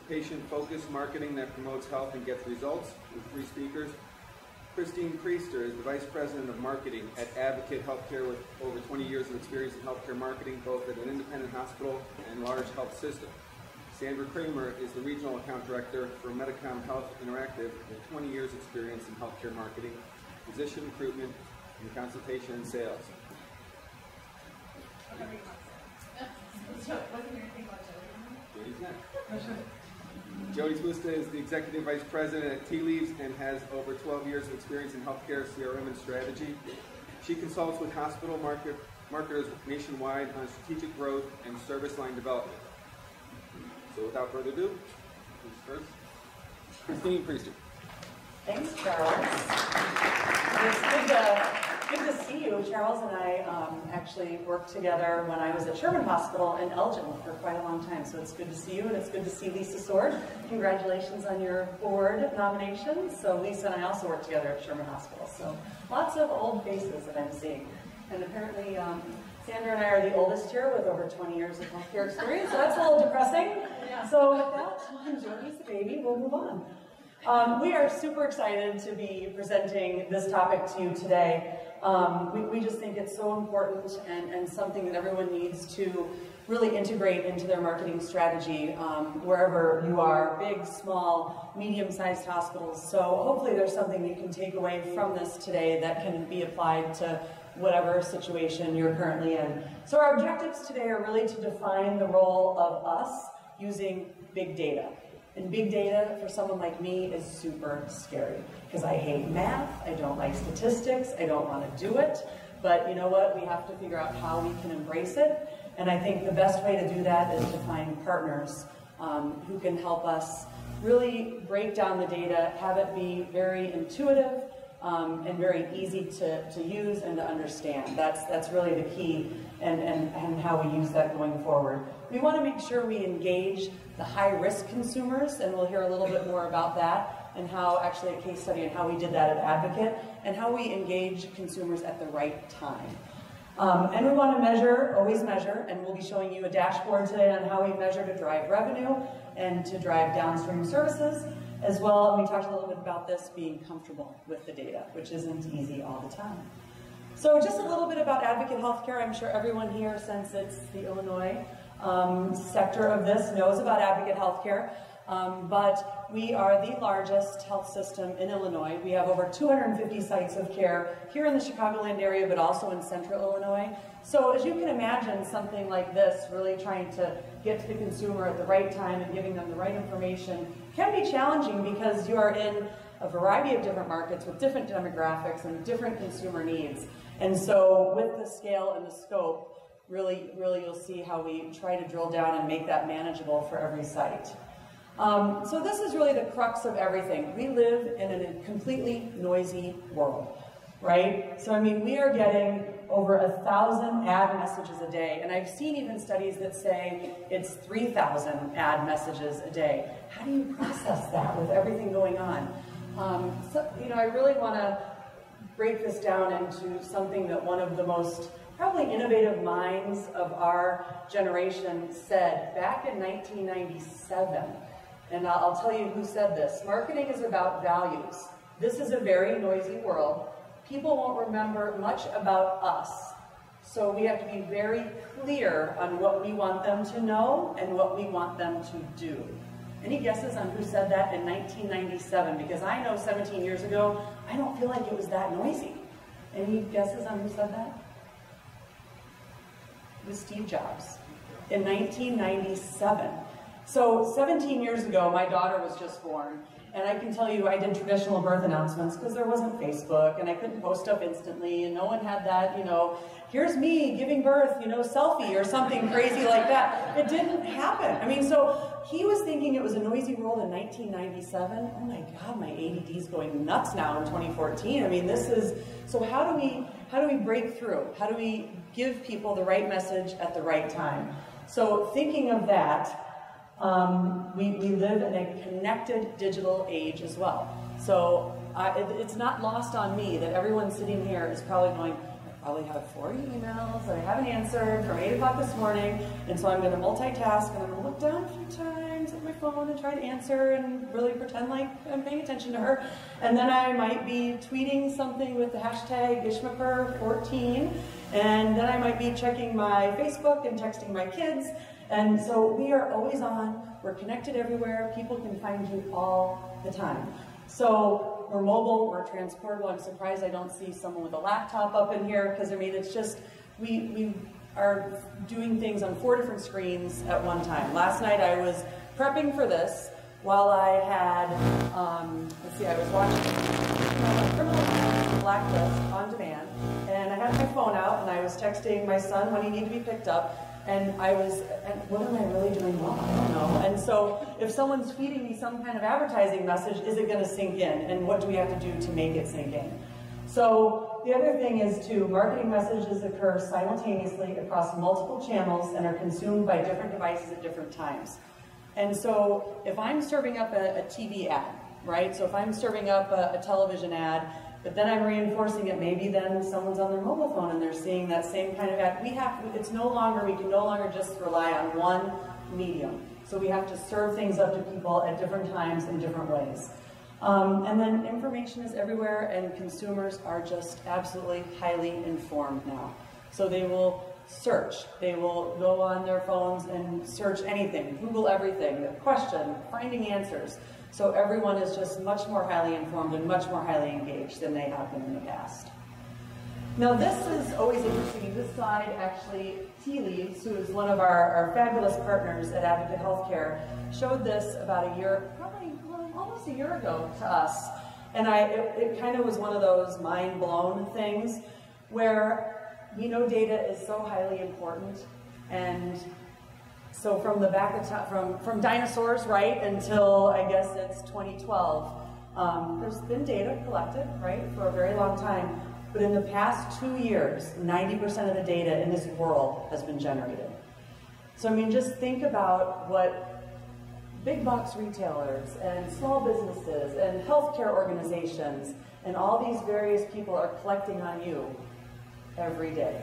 patient-focused marketing that promotes health and gets results with 3 speakers. Christine Priester is the Vice President of Marketing at Advocate Healthcare with over 20 years of experience in healthcare marketing, both at an independent hospital and large health system. Sandra Kramer is the Regional Account Director for Medicom Health Interactive with 20 years experience in healthcare marketing, physician recruitment, and consultation and sales. Jody's next. Jody Spusta is the Executive Vice President at Tea Leaves and has over 12 years of experience in healthcare, CRM, and strategy. She consults with hospital marketers nationwide on strategic growth and service line development. So without further ado, who's first? Christine Priester. Thanks, Charles. It's good to see you. Charles and I actually worked together when I was at Sherman Hospital in Elgin for quite a long time. So it's good to see you, and it's good to see Lisa Sword. Congratulations on your board nomination. So Lisa and I also worked together at Sherman Hospital. So lots of old faces that I'm seeing. And apparently Sandra and I are the oldest here with over 20 years of healthcare experience. So that's a little depressing. So with that, Jody's the baby. We'll move on. We are super excited to be presenting this topic to you today. We just think it's so important and something that everyone needs to really integrate into their marketing strategy wherever you are, big, small, medium-sized hospitals. So hopefully there's something you can take away from this today that can be applied to whatever situation you're currently in. So our objectives today are really to define the role of us using big data. And big data, for someone like me, is super scary because I hate math, I don't like statistics, I don't want to do it. But you know what? We have to figure out how we can embrace it. And I think the best way to do that is to find partners who can help us really break down the data, have it be very intuitive and very easy to use and to understand. That's really the key and how we use that going forward. We want to make sure we engage the high-risk consumers, and we'll hear a little bit more about that, and how actually a case study and how we did that at Advocate, and how we engage consumers at the right time. And we want to measure, always measure, and we'll be showing you a dashboard today on how we measure to drive revenue and to drive downstream services as well. And we talked a little bit about this being comfortable with the data, which isn't easy all the time. So just a little bit about Advocate Healthcare. I'm sure everyone here, since it's the Illinois sector of this, knows about Advocate Healthcare. But we are the largest health system in Illinois. We have over 250 sites of care here in the Chicagoland area, but also in central Illinois. So as you can imagine, something like this, really trying to get to the consumer at the right time and giving them the right information, can be challenging because you are in a variety of different markets with different demographics and different consumer needs. And so with the scale and the scope, really you'll see how we try to drill down and make that manageable for every site. So this is really the crux of everything. We live in a completely noisy world, right? So I mean, we are getting over 1,000 ad messages a day, and I've seen even studies that say it's 3,000 ad messages a day. How do you process that with everything going on? So, you know, I really want to break this down into something that one of the most probably innovative minds of our generation said back in 1997. And I'll tell you who said this. Marketing is about values. This is a very noisy world. People won't remember much about us. So we have to be very clear on what we want them to know and what we want them to do. Any guesses on who said that in 1997? Because I know 17 years ago, I don't feel like it was that noisy. Any guesses on who said that? It was Steve Jobs in 1997. So 17 years ago, my daughter was just born, and I can tell you I did traditional birth announcements because there wasn't Facebook, and I couldn't post stuff instantly, and no one had that, you know, here's me giving birth, you know, selfie or something crazy like that. It didn't happen. I mean, so he was thinking it was a noisy world in 1997. Oh my God, my ADD's going nuts now in 2014. I mean, this is, so how do we break through? How do we give people the right message at the right time? So thinking of that, we live in a connected digital age as well. So it's not lost on me that everyone sitting here is probably going, I probably have 40 emails that I haven't answered from 8 o'clock this morning, and so I'm going to multitask and I'm going to look down a few times at my phone and try to answer and really pretend like I'm paying attention to her. And then I might be tweeting something with the hashtag ISHMPR14, and then I might be checking my Facebook and texting my kids. And so we are always on, we're connected everywhere, people can find you all the time. So we're mobile, we're transportable. I'm surprised I don't see someone with a laptop up in here, because I mean, it's just, we are doing things on 4 different screens at one time. Last night I was prepping for this while I had, let's see, I was watching Criminal Blacklist on demand, and I had my phone out and I was texting my son when he needed to be picked up, and what am I really doing wrong? I don't know. And so if someone's feeding me some kind of advertising message, is it going to sink in? And what do we have to do to make it sink in? So the other thing is too, marketing messages occur simultaneously across multiple channels and are consumed by different devices at different times. And so if I'm serving up a TV ad, right? So if I'm serving up a television ad, but then I'm reinforcing it, maybe then someone's on their mobile phone and they're seeing that same kind of ad. We can no longer just rely on one medium. So we have to serve things up to people at different times in different ways. And then information is everywhere, and consumers are just absolutely highly informed now. So they will search. They will go on their phones and search anything, Google everything, question, finding answers. So everyone is just much more highly informed and much more highly engaged than they have been in the past. Now this is always interesting. This slide actually, Tea Leaves, who is one of our fabulous partners at Advocate Healthcare, showed this about a year, probably almost a year ago to us. And it kind of was one of those mind-blown things where we know data is so highly important. And so from the back of from dinosaurs, right, until I guess it's 2012, there's been data collected, right, for a very long time. But in the past 2 years, 90% of the data in this world has been generated. So I mean, just think about what big box retailers and small businesses and healthcare organizations and all these various people are collecting on you every day.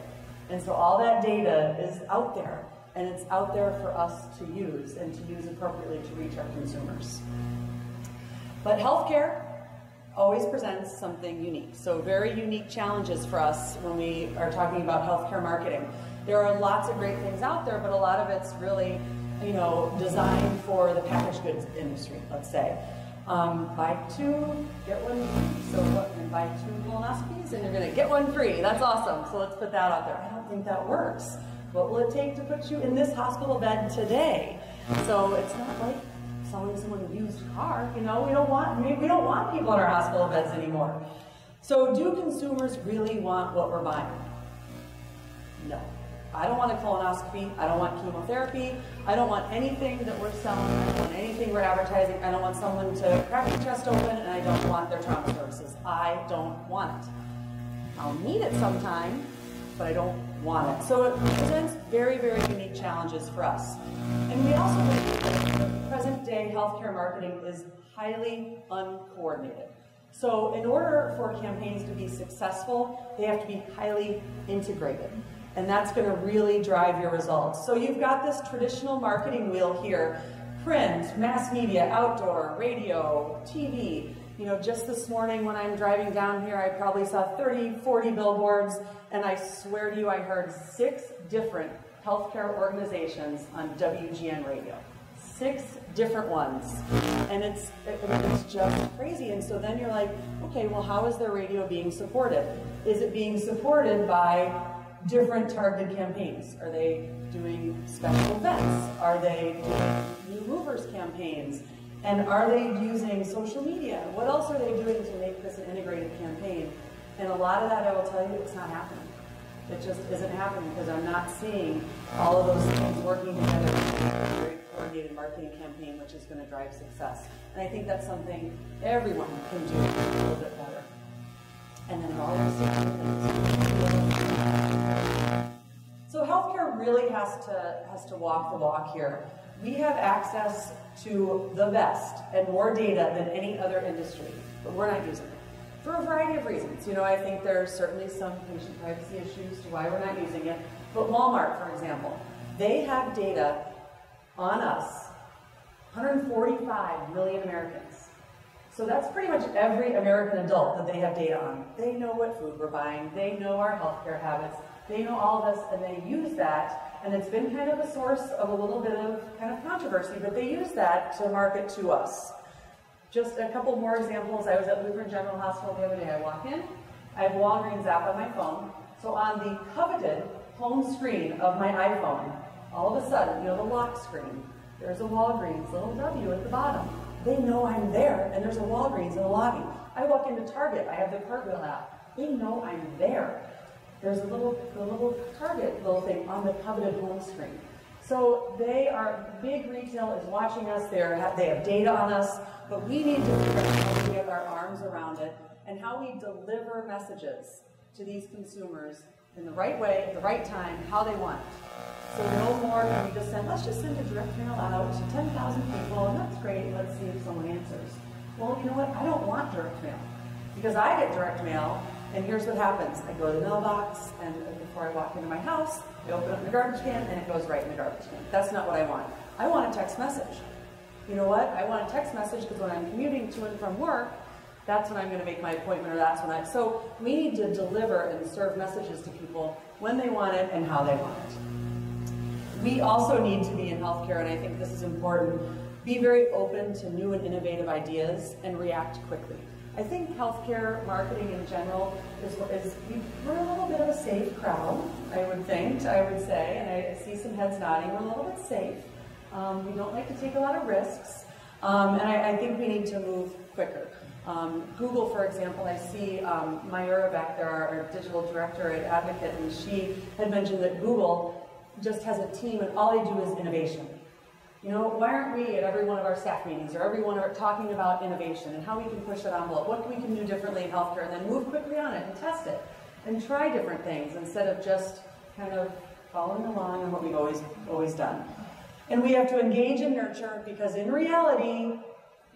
And so all that data is out there, and it's out there for us to use, and to use appropriately to reach our consumers. But healthcare always presents something unique. So very unique challenges for us when we are talking about healthcare marketing. There are lots of great things out there, but a lot of it's really, you know, designed for the packaged goods industry, let's say. Buy 2, get 1 free. So what, you buy 2 colonoscopies and you're gonna get 1 free. That's awesome, so let's put that out there. I don't think that works. What will it take to put you in this hospital bed today? So it's not like selling someone a used car, you know, we don't want people in our hospital beds anymore. So do consumers really want what we're buying? No. I don't want a colonoscopy, I don't want chemotherapy, I don't want anything that we're selling, I don't want anything we're advertising, I don't want someone to crack their chest open, and I don't want their trauma services. I don't want it. I'll need it sometime, but I don't want it. So it presents very, very unique challenges for us. And we also believe that present day healthcare marketing is highly uncoordinated. So in order for campaigns to be successful, they have to be highly integrated. And that's going to really drive your results. So you've got this traditional marketing wheel here: print, mass media, outdoor, radio, TV. You know, just this morning when I'm driving down here, I probably saw 30, 40 billboards, and I swear to you, I heard 6 different healthcare organizations on WGN radio. 6 different ones. And it's just crazy. And so then you're like, okay, well, how is their radio being supported? Is it being supported by different targeted campaigns? Are they doing special events? Are they doing new movers campaigns? And are they using social media? What else are they doing to make this an integrated campaign? And a lot of that, I will tell you, it's not happening. It just isn't happening because I'm not seeing all of those things working together in a very coordinated marketing campaign, which is going to drive success. And I think that's something everyone can do a little bit better. And then it all goes together. So healthcare really has to walk the walk here. We have access to the best and more data than any other industry, but we're not using it for a variety of reasons. You know, I think there are certainly some patient privacy issues to why we're not using it. But Walmart, for example, they have data on us 145 million Americans. So that's pretty much every American adult that they have data on. They know what food we're buying, they know our healthcare habits, they know all of this, and they use that, and it's been kind of a source of a little bit of kind of controversy, but they use that to market to us. Just a couple more examples. I was at Lutheran General Hospital the other day. I walk in, I have Walgreens app on my phone, so on the coveted home screen of my iPhone, all of a sudden, you know, the lock screen, there's a Walgreens, little W at the bottom. They know I'm there, and there's a Walgreens in the lobby. I walk into Target, I have the Cartwheel app. They know I'm there. There's a little Target little thing on the coveted home screen. So they are, big retail is watching us, they have data on us, but we need to figure out how to get our arms around it and how we deliver messages to these consumers in the right way, at the right time, how they want it. So no more can we just send, let's just send a direct mail out to 10,000 people, and that's great, let's see if someone answers. Well, you know what, I don't want direct mail, because I get direct mail, and here's what happens. I go to the mailbox, and before I walk into my house, I open up the garbage can, and it goes right in the garbage can. That's not what I want. I want a text message. You know what, I want a text message because when I'm commuting to and from work, that's when I'm going to make my appointment, or that's when so we need to deliver and serve messages to people when they want it and how they want it. We also need to be in healthcare, and I think this is important, be very open to new and innovative ideas and react quickly. I think healthcare marketing in general we're a little bit of a safe crowd, I would say, and I see some heads nodding, we're a little bit safe. We don't like to take a lot of risks, and I think we need to move quicker. Google, for example, I see Mayura back there, our digital director at Advocate, and she had mentioned that Google just has a team and all they do is innovation. You know, why aren't we at every one of our staff meetings or every one of our talking about innovation and how we can push that envelope, what we can do differently in healthcare, and then move quickly on it and test it and try different things instead of just kind of following along on what we've always done. And we have to engage and nurture, because in reality,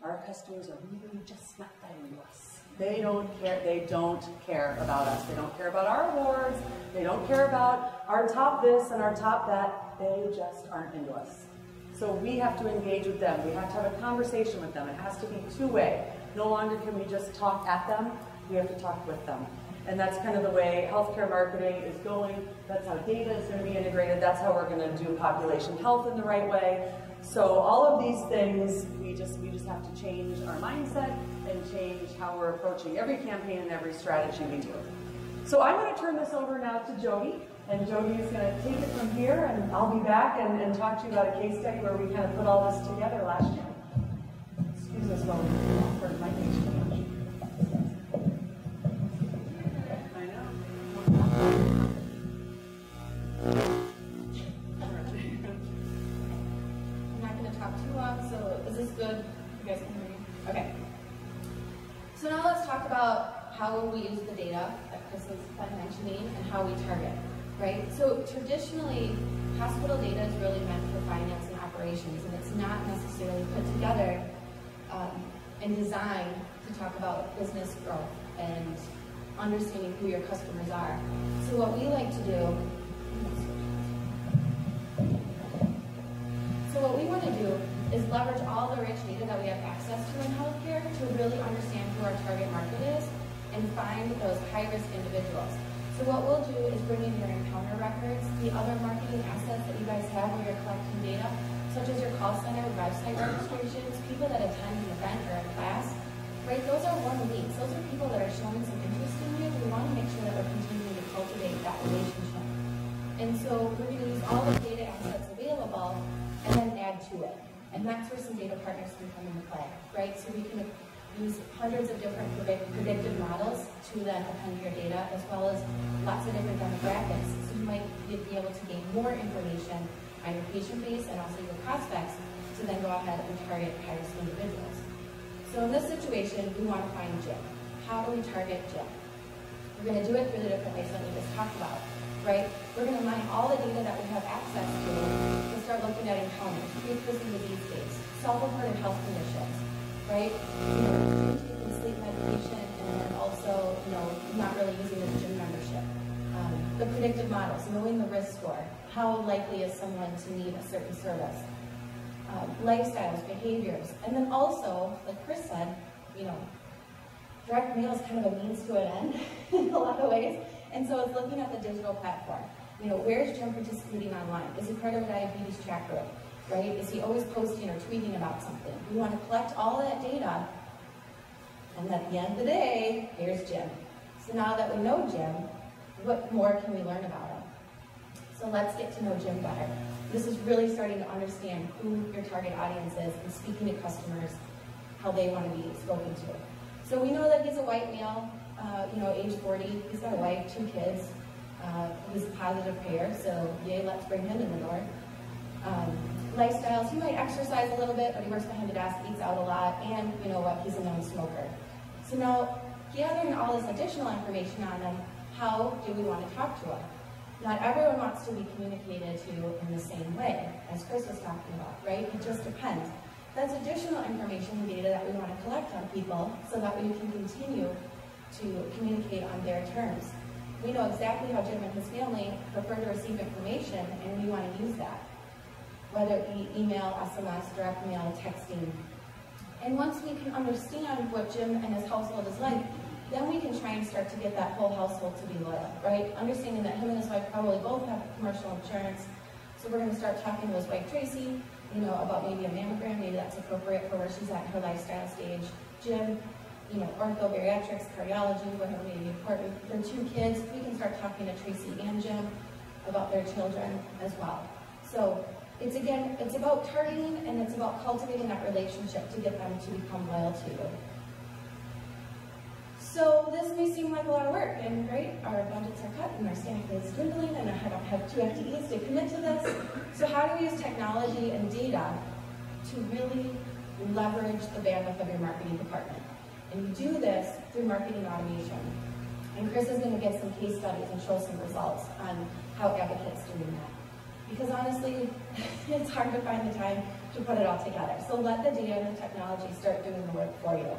our customers are really just not that into us. They don't care about us. They don't care about our awards. They don't care about our top this and our top that. They just aren't into us. So we have to engage with them. We have to have a conversation with them. It has to be two-way. No longer can we just talk at them. We have to talk with them. And that's kind of the way healthcare marketing is going. That's how data is going to be integrated. That's how we're going to do population health in the right way. So all of these things, we just have to change our mindset and change how we're approaching every campaign and every strategy we do. So I'm going to turn this over now to Jody, and Jody is going to take it from here, and I'll be back and talk to you about a case study where we kind of put all this together last year. Excuse us while we offer my case change. I know. I'm not going to talk too long, so is this good? You guys can hear me? Okay. So now let's talk about how we use the data that Chris has been mentioning and how we target, right? So traditionally, hospital data is really meant for finance and operations, and it's not necessarily put together and designed to talk about business growth and understanding who your customers are. So what we like to do, is leverage all the rich data that we have access to in healthcare to really understand who our target market is and find those high-risk individuals. So what we'll do is bring in your encounter records, the other marketing assets that you guys have where you're collecting data, such as your call center, website registrations, people that attend an event or a class, right? Those are warm leads. Those are people that are showing some interest in you. We want to make sure that we're continuing to cultivate that relationship. And so we're going to use all the data assets available and then add to it. And that's where some data partners can come into play, right? So we can use hundreds of different predictive models to then append your data, as well as lots of different demographics. So you might be able to gain more information on your patient base and also your prospects to then go ahead and target high-risk individuals. So in this situation, we want to find Jim. How do we target Jim? We're going to do it through the different ways that we just talked about, right? We're going to mine all the data that we have access to start looking at encounters, pre-existing disease states, self-reported health conditions, right? Taking sleep medication, and then also, not really using the gym membership. The predictive models, knowing the risk score, how likely is someone to need a certain service. lifestyles, behaviors, and then also, like Chris said, direct mail is kind of a means to an end in a lot of ways, and so it's looking at the digital platform. Where is Jim participating online? Is he part of a diabetes chat group, right? Is he always posting or tweeting about something? We want to collect all that data, and at the end of the day, here's Jim. So now that we know Jim, what more can we learn about him? So let's get to know Jim better. This is really starting to understand who your target audience is and speaking to customers, how they want to be spoken to. So we know that he's a white male, age 40. He's got a wife, 2 kids. He's a positive payer, so yay, let's bring him in the door. Lifestyles, he might exercise a little bit, but he works behind a desk, eats out a lot, and you know what, he's a known smoker. So now, gathering all this additional information on him, how do we want to talk to him? Not everyone wants to be communicated to in the same way, as Chris was talking about, right? It just depends. That's additional information and data that we want to collect on people so that we can continue to communicate on their terms. We know exactly how Jim and his family prefer to receive information, and we want to use that, whether it be email, SMS, direct mail, texting. And once we can understand what Jim and his household is like, then we can try and start to get that whole household to be loyal, right? Understanding that him and his wife probably both have commercial insurance, so we're going to start talking to his wife, Tracy, about maybe a mammogram, maybe that's appropriate for where she's at in her lifestyle stage. Jim, ortho, bariatrics, cardiology, whatever may be important. Their 2 kids, we can start talking to Tracy and Jim about their children as well. So it's about targeting, and it's about cultivating that relationship to get them to become loyal to you. So this may seem like a lot of work, and right, our budgets are cut and our staff is dwindling, and I don't have 2 FTEs to commit to this. So how do we use technology and data to really leverage the bandwidth of your marketing department? And you do this through marketing automation. And Chris is going to give some case studies and show some results on how Advocate's doing that. Because honestly, it's hard to find the time to put it all together. So let the data and the technology start doing the work for you.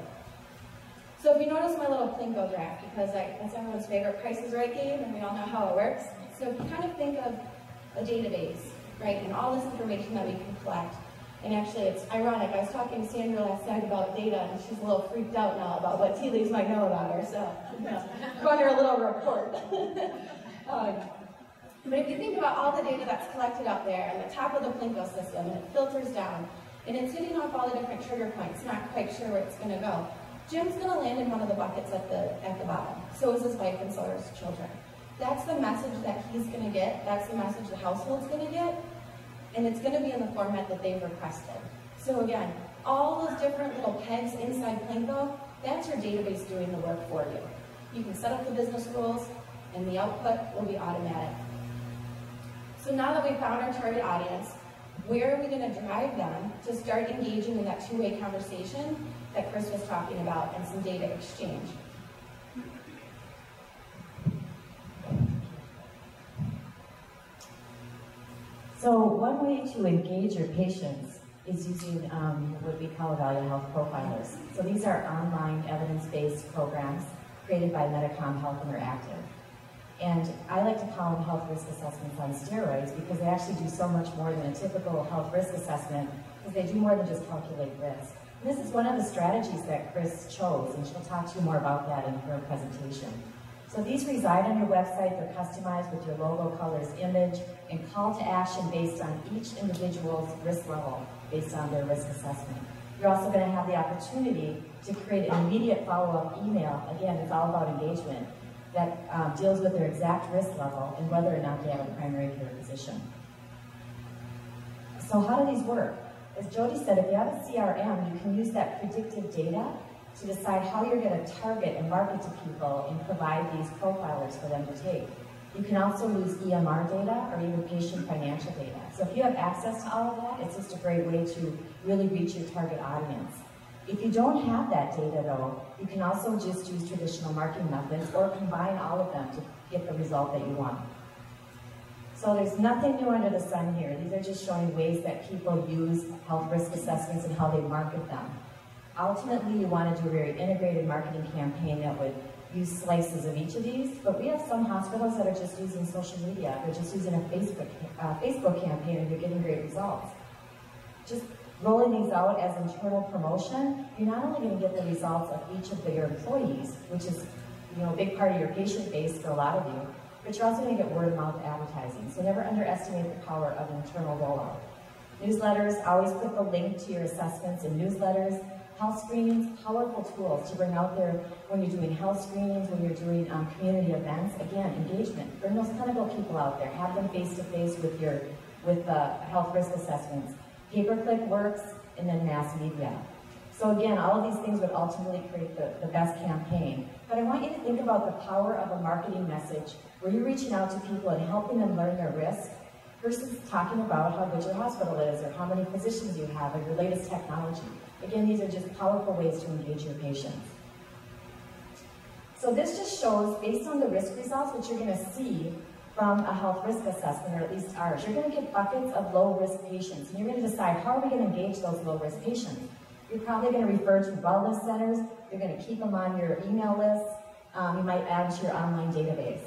So if you notice my little Pinnacle graph, because that's everyone's favorite Price is Right game, and we all know how it works. So if you kind of think of a database, right, and all this information that we can collect, and actually it's ironic, I was talking to Sandra last night about data, and she's a little freaked out now about what tea leaves might know about her, so run her a little report. But if you think about all the data that's collected out there on the top of the Pinnacle system, and it filters down, and it's hitting off all the different trigger points, not quite sure where it's going to go. Jim's going to land in one of the buckets at the bottom. So is his wife, and so are his children. That's the message that he's going to get. That's the message the household's going to get. And it's going to be in the format that they've requested. So again, all those different little pegs inside Pinnacle, that's your database doing the work for you. You can set up the business rules, and the output will be automatic. So now that we've found our target audience, where are we going to drive them to start engaging in that 2-way conversation that Chris was talking about and some data exchange? So one way to engage your patients is using what we call Value Health Profilers. So these are online evidence-based programs created by Medicom Health Interactive. And I like to call them health risk assessments on steroids because they actually do so much more than a typical health risk assessment, because they do more than just calculate risk. And this is one of the strategies that Chris chose, and she'll talk to you more about that in her presentation. So these reside on your website. They're customized with your logo, colors, image, and call to action based on each individual's risk level, based on their risk assessment. You're also going to have the opportunity to create an immediate follow-up email. Again, it's all about engagement, that deals with their exact risk level and whether or not they have a primary care physician. So how do these work? As Jody said, if you have a CRM, you can use that predictive data to decide how you're going to target and market to people and provide these profilers for them to take. You can also use EMR data or even patient financial data. So if you have access to all of that, it's just a great way to really reach your target audience. If you don't have that data though, you can also just use traditional marketing methods or combine all of them to get the result that you want. So there's nothing new under the sun here. These are just showing ways that people use health risk assessments and how they market them. Ultimately, you want to do a very integrated marketing campaign that would use slices of each of these, but we have some hospitals that are just using social media. They're just using a Facebook campaign and they're getting great results. Just Rolling these out as internal promotion, you're not only going to get the results of each of your employees, which is a big part of your patient base for a lot of you, but you're also going to get word of mouth advertising. So never underestimate the power of an internal rollout. Newsletters, always put the link to your assessments in newsletters. Health screenings, powerful tools to bring out there when you're doing health screenings, when you're doing community events. Again, engagement. Bring those clinical people out there. Have them face-to-face with health risk assessments. Pay-per-click works, and then mass media. So again, all of these things would ultimately create the best campaign. But I want you to think about the power of a marketing message where you're reaching out to people and helping them learn their risk versus talking about how good your hospital is or how many physicians you have or your latest technology. Again, these are just powerful ways to engage your patients. So this just shows, based on the risk results, what you're going to see from a health risk assessment, or at least ours. You're going to get buckets of low-risk patients, and you're going to decide how are we going to engage those low-risk patients. You're probably going to refer to wellness centers. You're going to keep them on your email list. You might add to your online database.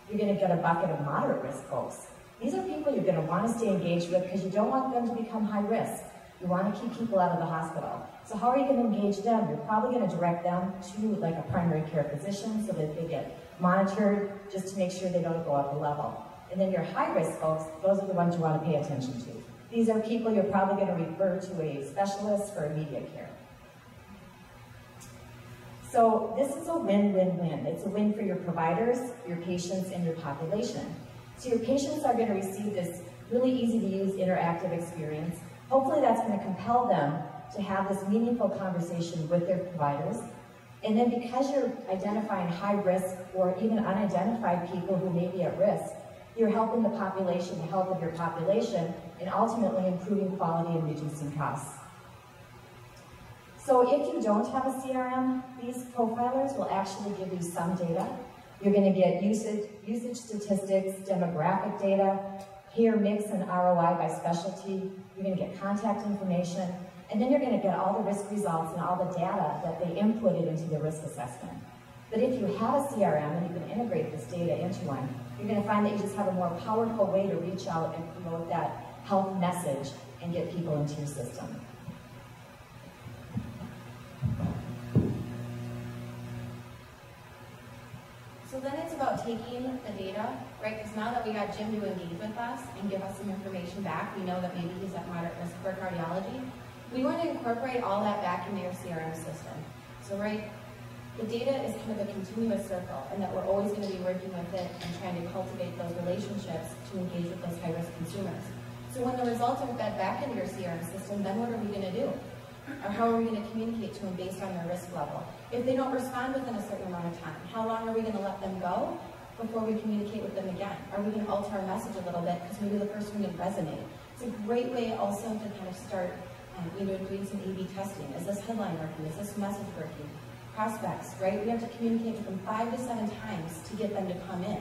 You're going to get a bucket of moderate risk folks. These are people you're going to want to stay engaged with because you don't want them to become high risk. You want to keep people out of the hospital. So how are you going to engage them? You're probably going to direct them to like a primary care physician so that they get monitored just to make sure they don't go up a level. And then your high risk folks, those are the ones you want to pay attention to. These are people you're probably going to refer to a specialist for immediate care. So this is a win-win-win. It's a win for your providers, your patients, and your population. So your patients are going to receive this really easy-to-use interactive experience. Hopefully that's going to compel them to have this meaningful conversation with their providers. And then because you're identifying high risk or even unidentified people who may be at risk, you're helping the population, the health of your population, and ultimately improving quality and reducing costs. So if you don't have a CRM, these profilers will actually give you some data. You're going to get usage statistics, demographic data, payer mix and ROI by specialty. You're going to get contact information, and then you're going to get all the risk results and all the data that they inputted into the risk assessment. But if you have a CRM and you can integrate this data into one, you're going to find that you just have a more powerful way to reach out and promote that health message and get people into your system. So then it's about taking the data, right? Because now that we got Jim to engage with us and give us some information back, we know that maybe he's at moderate risk for cardiology. We want to incorporate all that back into your CRM system. So, right, the data is kind of a continuous circle, and that we're always going to be working with it and trying to cultivate those relationships to engage with those high-risk consumers. So when the results are fed back into your CRM system, then what are we going to do? Or how are we going to communicate to them based on their risk level? If they don't respond within a certain amount of time, how long are we going to let them go before we communicate with them again? Are we going to alter our message a little bit because maybe the first one didn't resonate? It's a great way also to kind of start doing some A/B testing. Is this headline working? Is this message working? Prospects, right? We have to communicate with them 5 to 7 times to get them to come in.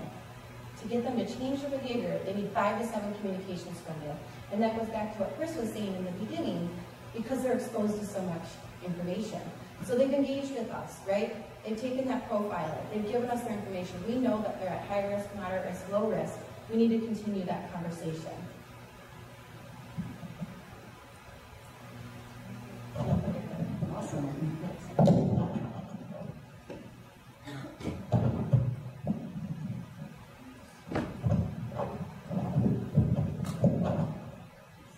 To get them to change their behavior, they need 5 to 7 communications from you. And that goes back to what Chris was saying in the beginning, because they're exposed to so much information. So they've engaged with us, right? They've taken that profiler. They've given us their information. We know that they're at high risk, moderate risk, low risk. We need to continue that conversation. Awesome.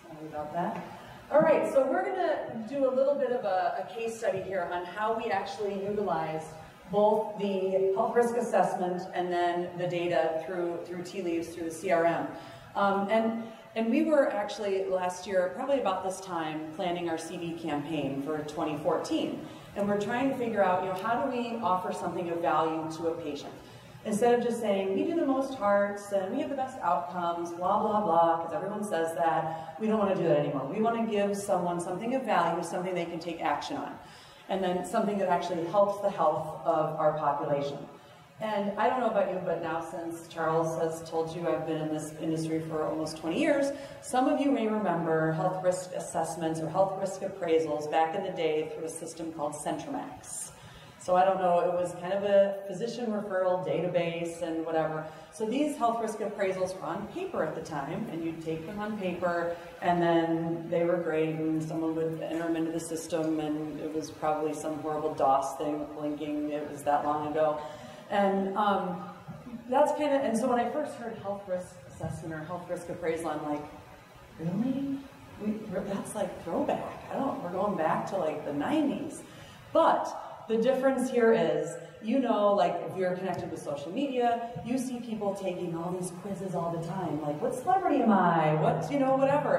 Sorry about that. All right, so we're going to do a little bit of a case study here on how we actually utilized both the health risk assessment and then the data through tea leaves, through the CRM. And we were actually last year, probably about this time, planning our CD campaign for 2014. And we're trying to figure out, how do we offer something of value to a patient? Instead of just saying, we do the most hearts and we have the best outcomes, blah, blah, blah, because everyone says that, we don't want to do that anymore. We want to give someone something of value, something they can take action on, and then something that actually helps the health of our population. And I don't know about you, but now since Charles has told you I've been in this industry for almost 20 years, some of you may remember health risk assessments or health risk appraisals back in the day through a system called CentraMax. So I don't know, it was kind of a physician referral database and whatever. So these health risk appraisals were on paper at the time, and you'd take them on paper, and then they were graded, and someone would enter them into the system, and it was probably some horrible DOS thing with blinking. It was that long ago. And that's kind of, and so when I first heard health risk assessment or health risk appraisal, I'm like, really? That's like throwback. We're going back to like the 90s. But the difference here is, you know, like if you're connected with social media, you see people taking all these quizzes all the time, like what celebrity am I? What, you know, whatever.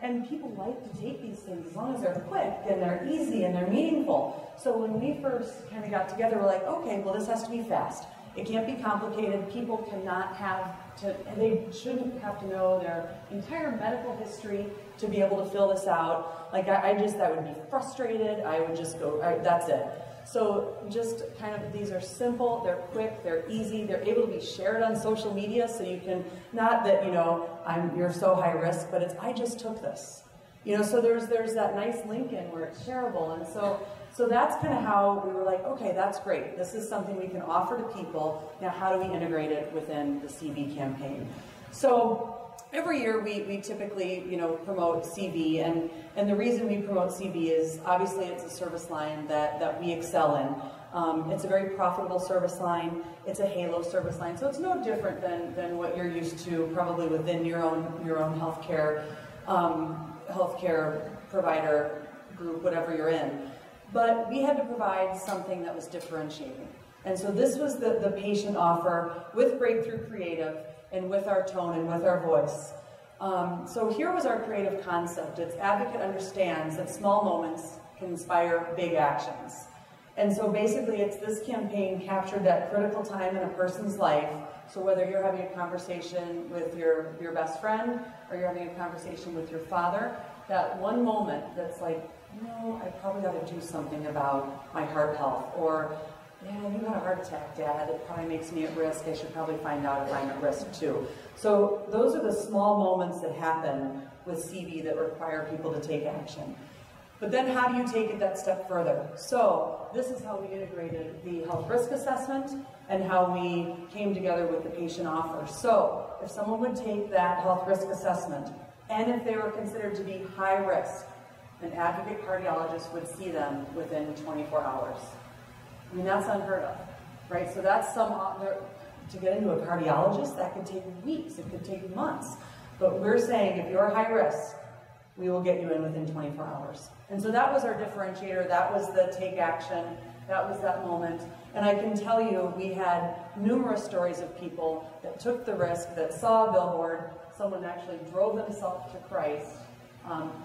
And people like to take these things as long as they're quick and they're easy and they're meaningful. So when we first kind of got together, we're like, okay, well, this has to be fast. It can't be complicated. People cannot have to, and they shouldn't have to know their entire medical history to be able to fill this out. Like I would be frustrated. I would just go, that's it. So just kind of, these are simple, they're quick, they're easy, they're able to be shared on social media, so you can, not that, you know, you're so high risk, but it's, I just took this. You know, so there's that nice link in where it's shareable, and so that's kind of how we were like, okay, that's great. This is something we can offer to people. Now, how do we integrate it within the CV campaign? So every year we typically, you know, promote CV, and the reason we promote CV is obviously it's a service line that we excel in. It's a very profitable service line. It's a halo service line, so it's no different than what you're used to probably within your own healthcare provider group, whatever you're in. But we had to provide something that was differentiating. And so this was the patient offer with breakthrough creative and with our tone and with our voice. So here was our creative concept. It's Advocate understands that small moments can inspire big actions. And so basically it's this campaign captured that critical time in a person's life. So whether you're having a conversation with your best friend or you're having a conversation with your father, that one moment that's like, you know, I probably ought to do something about my heart health, or yeah, you had a heart attack, Dad. It probably makes me at risk. I should probably find out if I'm at risk too. So those are the small moments that happen with CV that require people to take action. But then how do you take it that step further? So this is how we integrated the health risk assessment and how we came together with the patient offer. So if someone would take that health risk assessment, and if they were considered to be high risk, an advocate cardiologist would see them within 24 hours. I mean, that's unheard of, right? So that's to get into a cardiologist, that could take weeks, it could take months. But we're saying if you're high risk, we will get you in within 24 hours. And so that was our differentiator, that was the take action, that was that moment. And I can tell you, we had numerous stories of people that took the risk, that saw a billboard, someone actually drove themselves to Christ,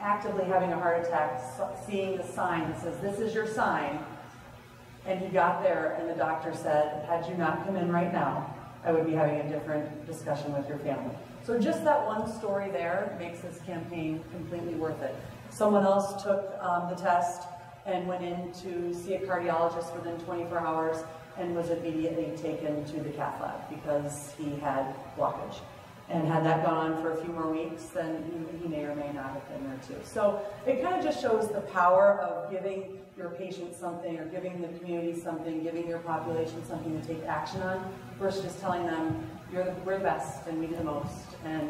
actively having a heart attack, seeing the sign that says, this is your sign, and he got there and the doctor said, had you not come in right now, I would be having a different discussion with your family. So just that one story there makes this campaign completely worth it. Someone else took the test and went in to see a cardiologist within 24 hours and was immediately taken to the cath lab because he had blockage. And had that gone on for a few more weeks, then he may or may not have been there too. So it kind of just shows the power of giving your patient something, or giving the community something, giving your population something to take action on, versus just telling them, we're the best and we do the most. And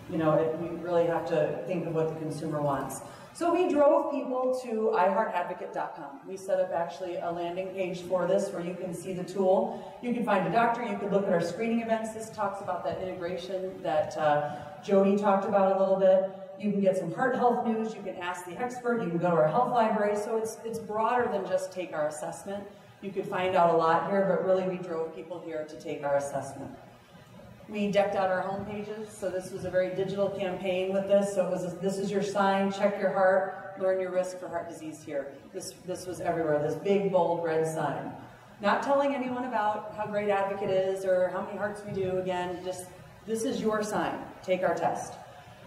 you know, we really have to think of what the consumer wants. So we drove people to iHeartAdvocate.com. We set up actually a landing page for this where you can see the tool. You can find a doctor, you can look at our screening events. This talks about that integration that Jody talked about a little bit. You can get some heart health news, you can ask the expert, you can go to our health library. So it's broader than just take our assessment. You could find out a lot here, but really we drove people here to take our assessment. We decked out our home pages, so this was a very digital campaign with this. So it was, this is your sign, check your heart, learn your risk for heart disease here. This was everywhere, this big, bold, red sign. Not telling anyone about how great Advocate is or how many hearts we do, again, just this is your sign, take our test.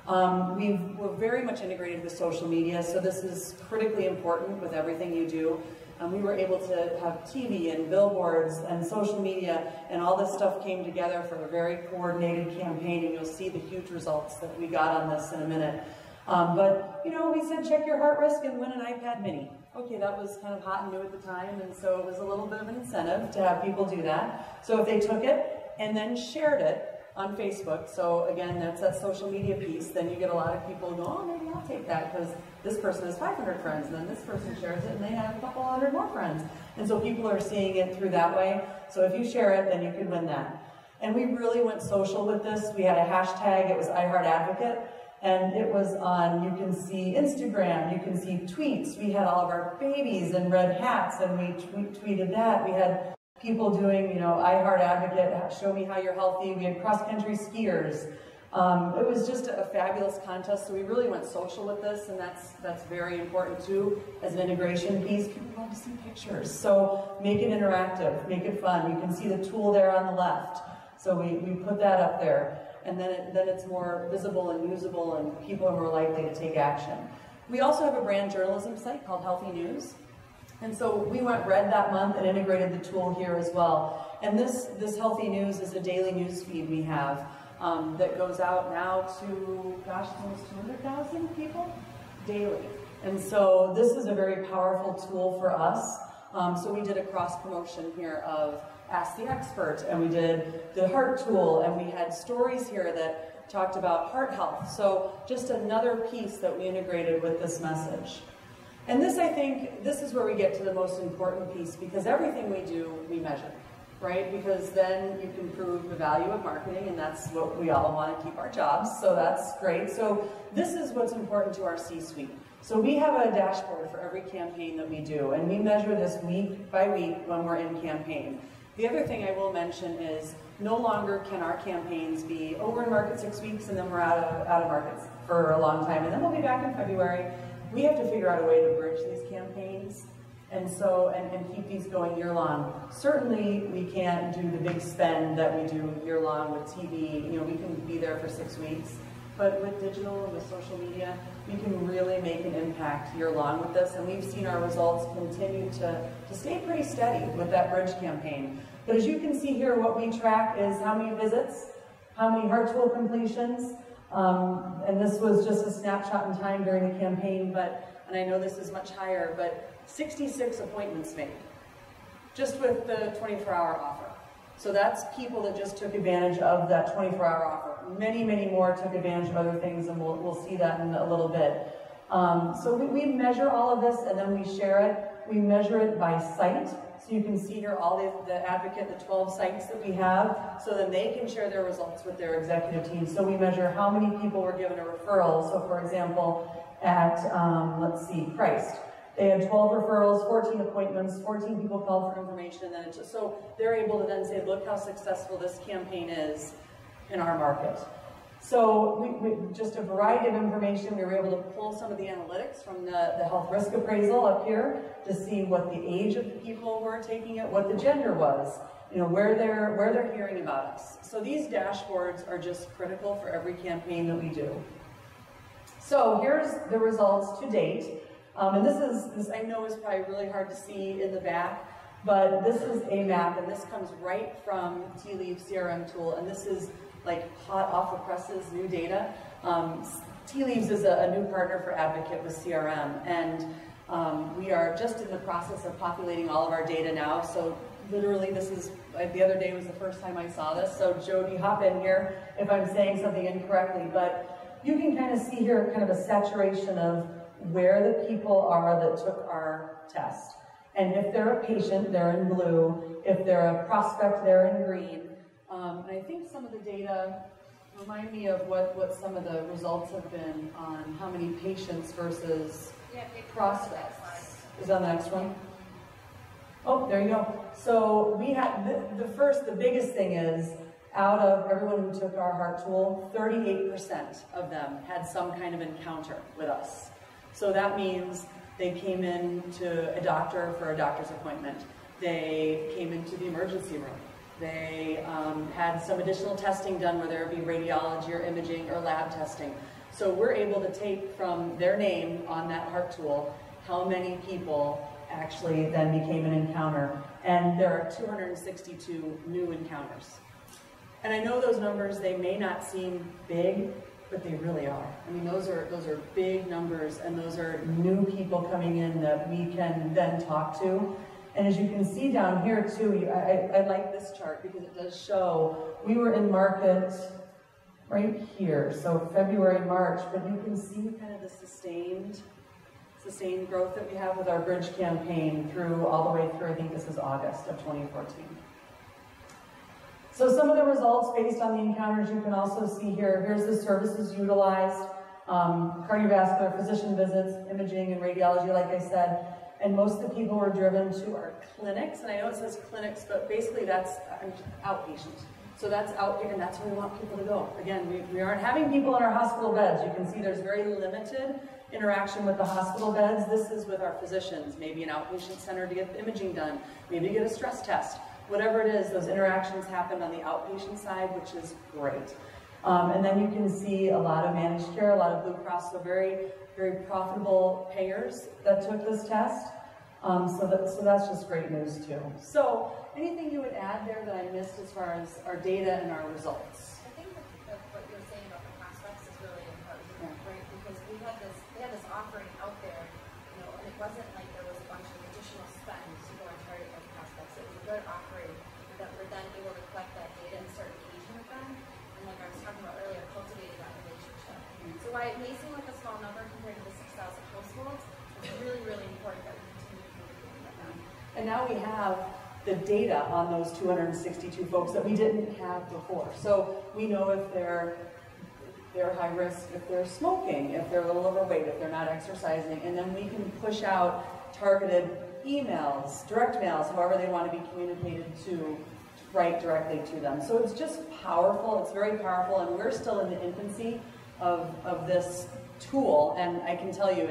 We're very much integrated with social media, so this is critically important with everything you do. We were able to have TV and billboards and social media, and all this stuff came together for a very coordinated campaign, and you'll see the huge results that we got on this in a minute. But, you know, we said check your heart risk and win an iPad mini. Okay, that was kind of hot and new at the time, and so it was a little bit of an incentive to have people do that. So if they took it and then shared it on Facebook, so again, that's that social media piece, then you get a lot of people go, oh, maybe I'll take that because this person has 500 friends, and then this person shares it, and they have a couple hundred more friends. And so people are seeing it through that way. So if you share it, then you can win that. And we really went social with this. We had a hashtag, it was iHeartAdvocate, and it was on, you can see Instagram, you can see tweets. We had all of our babies in red hats, and we tweeted that. We had people doing, you know, iHeartAdvocate, show me how you're healthy. We had cross-country skiers. It was just a fabulous contest, so we really went social with this, and that's very important too, as an integration piece. People love to see pictures, so make it interactive, make it fun. You can see the tool there on the left, so we put that up there, and then it's more visible and usable, and people are more likely to take action. We also have a brand journalism site called Healthy News, and so we went red that month and integrated the tool here as well. And this Healthy News is a daily news feed we have. That goes out now to, gosh, almost 200,000 people daily. And so this is a very powerful tool for us. So we did a cross-promotion here of Ask the Expert, and we did the heart tool, and we had stories here that talked about heart health. So just another piece that we integrated with this message. And this, I think, this is where we get to the most important piece, because everything we do, we measure. Right? Because then you can prove the value of marketing, and that's what we all want to keep our jobs, so that's great. So this is what's important to our C-suite. So we have a dashboard for every campaign that we do, and we measure this week by week when we're in campaign. The other thing I will mention is no longer can our campaigns be, oh, we're in market 6 weeks and then we're out of markets for a long time, and then we'll be back in February. We have to figure out a way to bridge these campaigns. And so, and keep these going year long. Certainly, we can't do the big spend that we do year long with TV. You know, we can be there for 6 weeks. But with digital and with social media, we can really make an impact year long with this. And we've seen our results continue to stay pretty steady with that bridge campaign. But as you can see here, what we track is how many visits, how many heart tool completions. And this was just a snapshot in time during the campaign, and I know this is much higher, but 66 appointments made, just with the 24-hour offer. So that's people that just took advantage of that 24-hour offer. Many, many more took advantage of other things, and we'll see that in a little bit. So we measure all of this, and then we share it. We measure it by site. So you can see here all the advocate, the 12 sites that we have, so then they can share their results with their executive team. So we measure how many people were given a referral. So for example, at, let's see, Christ. They had 12 referrals, 14 appointments, 14 people called for information, and then it just, so they're able to then say, look how successful this campaign is in our market. So we just a variety of information. We were able to pull some of the analytics from the health risk appraisal up here to see what the age of the people were taking it, what the gender was, you know, where they're hearing about us. So these dashboards are just critical for every campaign that we do. So here's the results to date. And this I know is probably really hard to see in the back, but this is a map, and this comes right from Tea Leaf CRM tool, and this is like hot off the presses, new data. Tea Leaves is a new partner for Advocate with CRM, and we are just in the process of populating all of our data now. So literally this is, the other day was the first time I saw this, so Jody, hop in here if I'm saying something incorrectly, but you can kind of see here kind of a saturation of where the people are that took our test. And if they're a patient, they're in blue. If they're a prospect, they're in green. And I think some of the data remind me of what some of the results have been on how many patients versus prospects. Is that the next one? Oh, there you go. So we had the biggest thing is, out of everyone who took our heart tool, 38% of them had some kind of encounter with us. So that means they came in to a doctor for a doctor's appointment. They came into the emergency room. They had some additional testing done, whether it be radiology or imaging or lab testing. So we're able to take from their name on that heart tool how many people actually then became an encounter. And there are 262 new encounters. And I know those numbers, they may not seem big, but they really are. I mean, those are big numbers, and those are new people coming in that we can then talk to. And as you can see down here too, I like this chart because it does show we were in market right here, so February, March, but you can see kind of the sustained growth that we have with our bridge campaign through all the way through, I think this is August of 2014. So some of the results based on the encounters you can also see here. Here's the services utilized, cardiovascular, physician visits, imaging, and radiology, like I said. And most of the people were driven to our clinics. And I know it says clinics, but basically that's outpatient. So that's out here, and that's where we want people to go. Again, we aren't having people in our hospital beds. You can see there's very limited interaction with the hospital beds. This is with our physicians, maybe an outpatient center to get the imaging done, maybe to get a stress test. Whatever it is, those interactions happened on the outpatient side, which is great. And then you can see a lot of managed care, a lot of Blue Cross, so very, very profitable payers that took this test. So that's just great news too. So anything you would add there that I missed as far as our data and our results? I think that what you're saying about the prospects is really important, right? Because we had this offering out there, you know, and it wasn't like there was a bunch of additional spend to go and target those prospects. It was a good offering that we're then able to collect that data and start engaging with them. And like I was talking about earlier, cultivating that relationship. So while it may seem like a small number compared to the 6,000 households, it's really, really important that we continue to move forward with them. And now we have the data on those 262 folks that we didn't have before. So we know if they're high risk, if they're smoking, if they're a little overweight, if they're not exercising, and then we can push out targeted emails, direct mails, however they want to be communicated to, right directly to them. So it's just powerful, it's very powerful, and we're still in the infancy of this tool, and I can tell you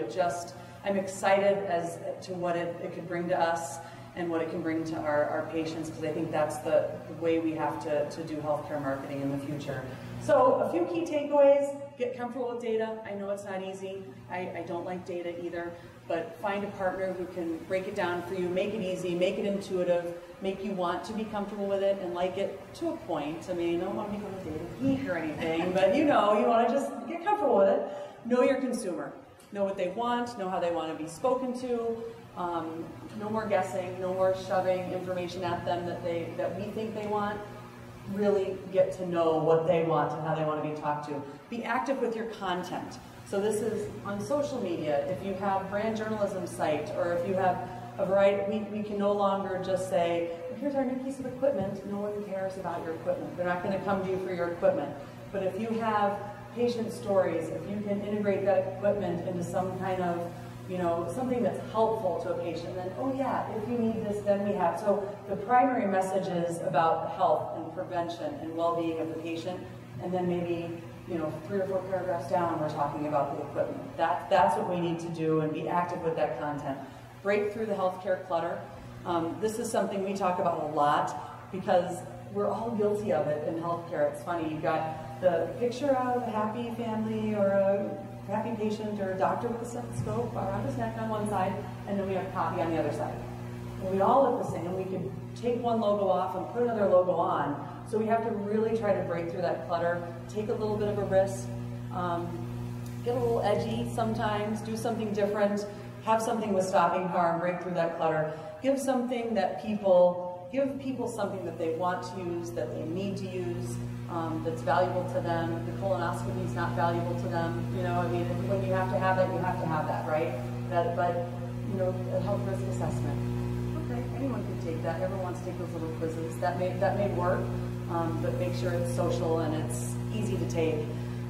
I'm excited as to what it could bring to us and what it can bring to our patients, because I think that's the way we have to do healthcare marketing in the future. So a few key takeaways: get comfortable with data. I know it's not easy. I don't like data either, but find a partner who can break it down for you, make it easy, make it intuitive, make you want to be comfortable with it and like it to a point. I mean, you don't want to become a data geek or anything, but you know, you want to just get comfortable with it. Know your consumer. Know what they want, know how they want to be spoken to. No more guessing, no more shoving information at them that we think they want. Really get to know what they want and how they want to be talked to. Be active with your content. So this is on social media. If you have brand journalism site, or if you have a variety, we can no longer just say, well, here's our new piece of equipment. No one cares about your equipment. They're not going to come to you for your equipment. But if you have patient stories, if you can integrate that equipment into some kind of, you know, something that's helpful to a patient, then, oh yeah, if you need this, then we have. So the primary message is about health and prevention and well-being of the patient, and then maybe, you know, 3 or 4 paragraphs down, we're talking about the equipment. That's what we need to do, and be active with that content. Break through the healthcare clutter. This is something we talk about a lot because we're all guilty of it in healthcare. It's funny, you've got the picture of a happy family or a happy patient or a doctor with a stethoscope around his neck on one side, and then we have copy on the other side. Well, we all look the same. We could take one logo off and put another logo on. So we have to really try to break through that clutter, take a little bit of a risk, get a little edgy sometimes, do something different, have something with stopping power and break through that clutter. Give something that give people something that they want to use, that they need to use, that's valuable to them. The colonoscopy is not valuable to them. You know, I mean, when you have to have that, you have to have that, right? But you know, a health risk assessment. Okay, anyone can take that. Everyone wants to take those little quizzes. That may work, but make sure it's social and it's easy to take.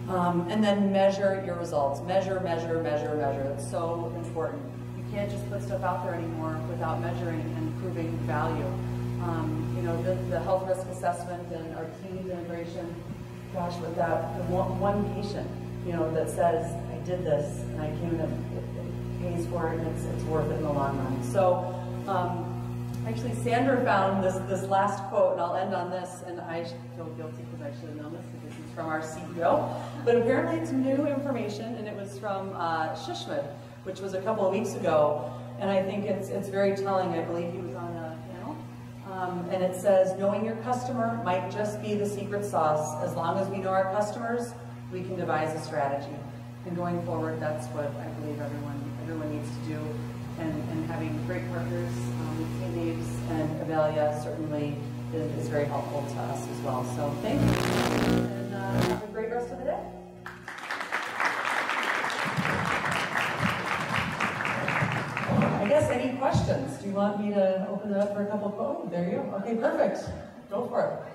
And then measure your results. Measure. It's so important. You can't just put stuff out there anymore without measuring and proving value. You know, the health risk assessment and our team integration, gosh, with that, the one patient, you know, that says, I did this and I came in, it pays for it and it's worth it in the long run. So, actually, Sandra found this last quote, and I'll end on this, and I feel guilty because I should have known this because it's from our CEO, but apparently it's new information, and it was from ISHMPR, which was a couple of weeks ago, and I think it's very telling. I believe he was on a panel, and it says, knowing your customer might just be the secret sauce. As long as we know our customers, we can devise a strategy. And going forward, that's what I believe everyone needs to do. And having great partners, teammates, and Avalia certainly is very helpful to us as well. So thank you, and have a great rest of the day. I guess any questions? Do you want me to open it up for a couple of quotes? There you go. Okay, perfect. Go for it.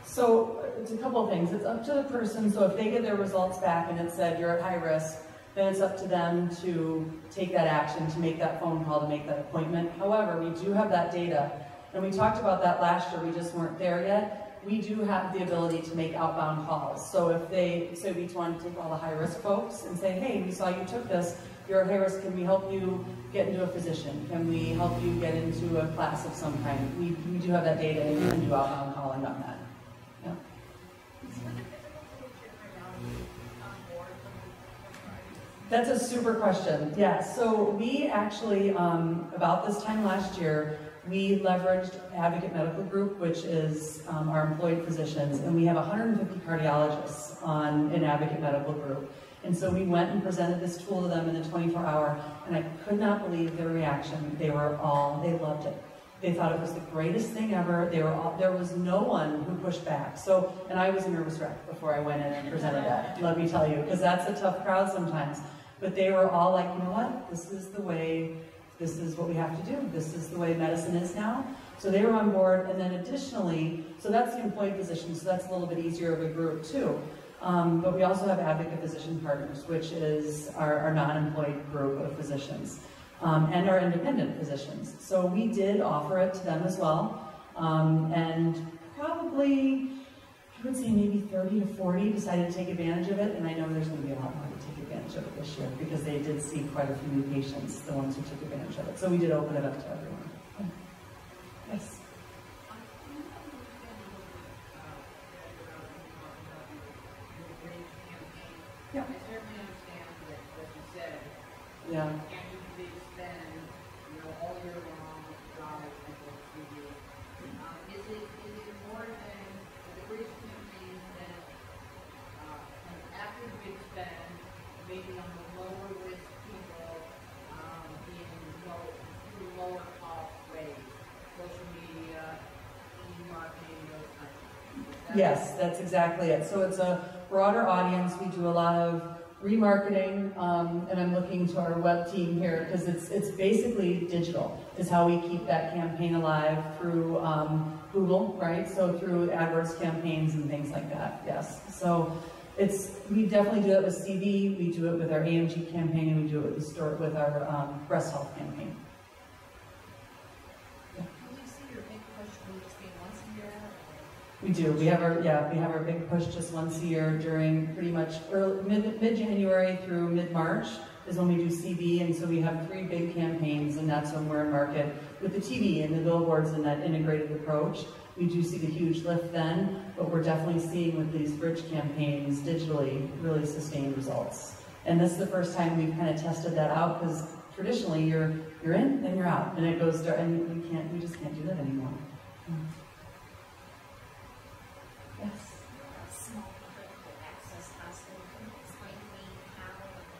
So it's a couple of things. It's up to the person. So if they get their results back and it said you're at high risk, then it's up to them to take that action, to make that phone call, to make that appointment. However, we do have that data, and we talked about that last year. We just weren't there yet. We do have the ability to make outbound calls. So if they say we want to take all the high risk folks and say, hey, we saw you took this, you're at high risk, can we help you get into a physician? Can we help you get into a class of some kind? We do have that data, and we can do outbound calling on that. Yeah. That's a super question. Yeah, so we actually, about this time last year, we leveraged Advocate Medical Group, which is our employed physicians, and we have 150 cardiologists in Advocate Medical Group. And so we went and presented this tool to them in the 24-hour, and I could not believe their reaction. They loved it. They thought it was the greatest thing ever. There was no one who pushed back. So, and I was a nervous wreck before I went in and presented that, let me tell you, because that's a tough crowd sometimes. But they were all like, you know what, this is what we have to do. This is the way medicine is now. So they were on board, and then additionally, so that's the employed physicians, so that's a little bit easier of a group too. But we also have Advocate Physician Partners, which is our non-employed group of physicians, and our independent physicians. So we did offer it to them as well, and probably, I would say maybe 30 to 40 decided to take advantage of it, and I know there's going to be a lot more to take advantage of it this year because they did see quite a few new patients, the ones who took advantage of it. So we did open it up to everyone. Yeah. Yes? Yeah. I certainly understand what you said. Yeah. And you can spend, all year long drive and go through you. Is it more than the bridge campaign that after the big spend, maybe on the lower risk people through lower cost ways, social media, e-marketing, those kinds of things? Yes, that's exactly it. So it's a broader audience. We do a lot of remarketing, and I'm looking to our web team here because it's basically digital is how we keep that campaign alive through Google, right? So through AdWords campaigns and things like that. Yes. So we definitely do it with CV. We do it with our AMG campaign, and we do it with our breast health campaign. We do. We have our big push just once a year during pretty much mid-January through mid-March is when we do CV, and so we have 3 big campaigns, and that's when we're in market with the TV and the billboards and that integrated approach. We do see the huge lift then, but we're definitely seeing with these bridge campaigns digitally really sustained results. And this is the first time we've kind of tested that out because traditionally you're in, then you're out, and it goes and we just can't do that anymore. Yes. Small critical access hospital. Can you explain to me how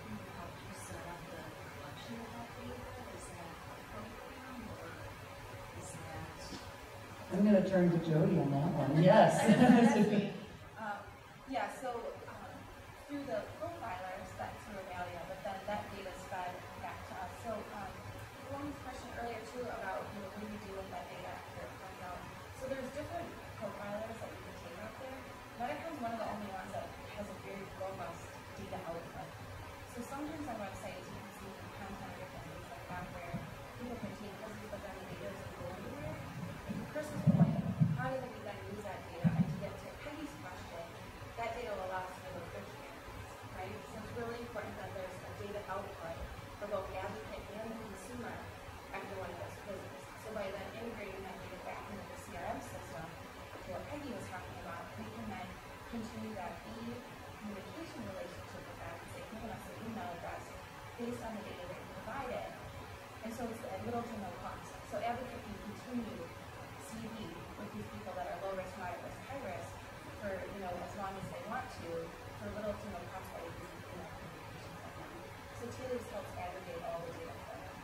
you helped you set up the collection of that data? Is that a program or is that? I'm going to turn to Jody on that one. Yes. Yeah, so through the profilers, that's through Avalia, but then that data is fed back to us. So one question earlier too about what do we do with that data after it comes out. So there's different profilers that you can take out there. Medicom is one of the only ones that has a very robust data output. So sometimes on websites you can see content or different things like that where people can take quizzes, but then the data doesn't go anywhere. And to Chris's point, how do we then use that data? And to get to Peggy's question, that data will allow us to do those bridge campaigns. do for little to no cost by using communications like that. So Tea Leaves helps aggregate all the data for them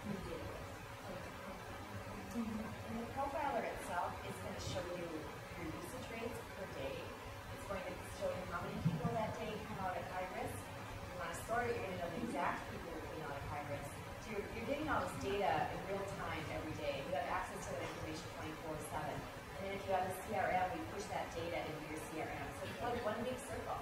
in the database. And the profiler itself is going to show you your usage rates per day. It's going to show you how many people that day come out at high risk. If you want to sort it, you're going to know the exact people who came out at high risk. So you're getting all this data in real time every day. You have access to that information 24/7. And then if you have a CRM, we push that data into your CRM. So it's like one big circle.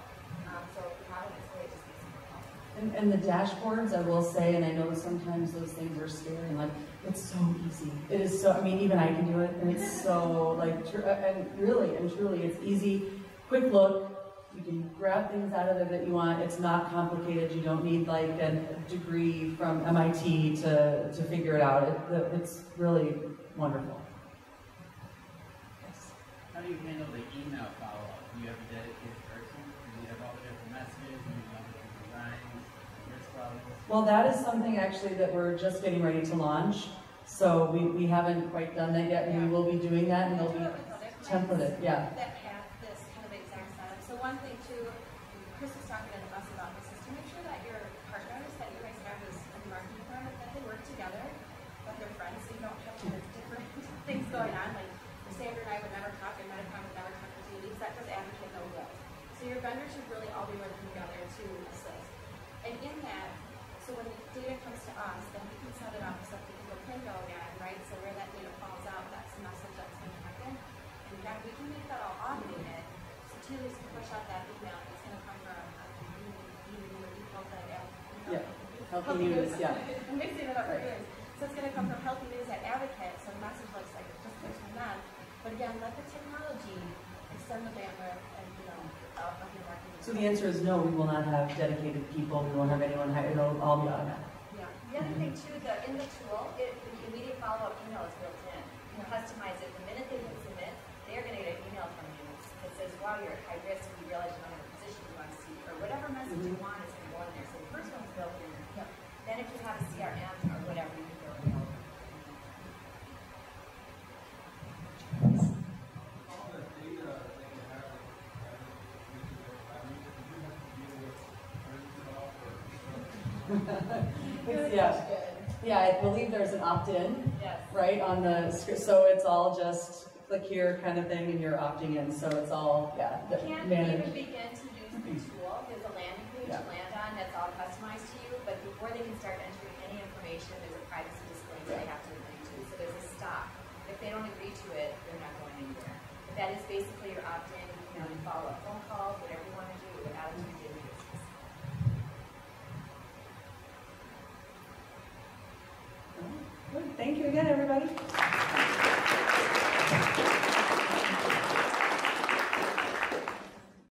So if you have it, it's really just makes it more helpful. And the dashboards, I will say, and I know sometimes those things are scary, like, it's so easy. It is so, I mean, even I can do it, and it's so, like, and really and truly, it's easy. Quick look, you can grab things out of there that you want. It's not complicated. You don't need, like, a degree from MIT to figure it out. It's really wonderful. Yes. How do you handle the email follow-up? Do you have a dedicated person? Do you have all the different messages? Do you have different designs, risk levels? Well, that is something actually that we're just getting ready to launch. So we haven't quite done that yet, and we will be doing that, and they'll be templated. Yeah. That have this kind of exact setup. So one thing too, Chris was talking to us about this, is to make sure that your partners that you guys have as a marketing firm, that they work together, that they're friends, so you don't have kind of different things going on. Like Sandra and I would never talk, and Medicom would never talk to Jody, because that does advocate no will. So your vendors should really all be working together to assist. And in that, so when data comes to us, then we can set it up so that we can go Pinnacle again, right? So where that data falls out, that's the message that's going to happen. And we can make that all automated. So Tea Leaves can push out that email. It's going to come from Healthy News, yeah. I'm mixing it up for Right. years. So it's going to come from Healthy News at Advocate, so the message looks like it just goes from them. But again, let the technology extend the bandwidth and, of your marketing. So the answer is no, we will not have dedicated people. We won't have anyone hired. It'll all be automatic. Yeah. The other thing too, in the tool, the immediate follow-up email is built in. You can customize it. The minute they hit submit, they're going to get an email from you that says, wow, you're at high risk, and you realize you're not in a position you want to see, or whatever message you want is going to go in there. So the first one's built in. Yep. Then if you have a CRM or whatever, you can build it over. All the data that you have, Yeah, I believe there's an opt-in, Yes. right, on the script. So it's all just click here kind of thing, and you're opting in. So it's all, You can't managed. even begin to use the tool. There's a landing page Yeah. to land on that's all customized to you, but before they can start entering any information, there's a privacy disclaimer they have to agree to. So there's a stop. If they don't agree to it, they're not going anywhere. But that is basically your opt-in. You can follow up phone calls,